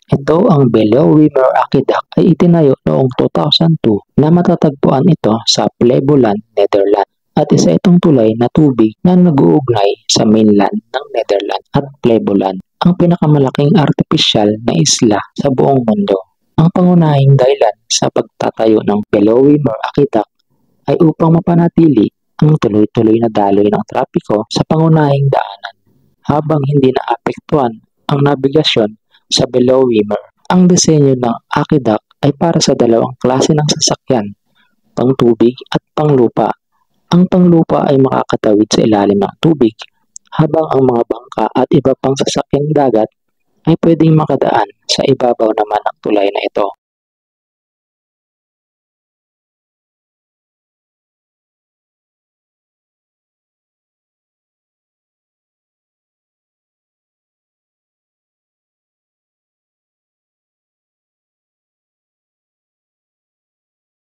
Ito ang Bellowy-Mer Aqueduct ay itinayo noong 2002 na matatagpuan ito sa Flevoland, Netherlands at isa itong tulay na tubig na nag-uugnay sa mainland ng Netherlands at Flevoland, ang pinakamalaking artipisyal na isla sa buong mundo. Ang pangunahing dahilan sa pagtatayo ng Bellowy-Mer Aqueduct ay upang mapanatili ang tuloy-tuloy na daloy ng trapiko sa pangunahing daanan habang hindi naapektuhan ang nabigasyon sa Bellowy-Mer. Ang disenyo ng aqueduct ay para sa dalawang klase ng sasakyan, pangtubig at panglupa. Ang panglupa ay makakatawid sa ilalim ng tubig, habang ang mga bangka at iba pang sasakyang dagat ay pwedeng makadaan sa ibabaw naman ng tulay na ito.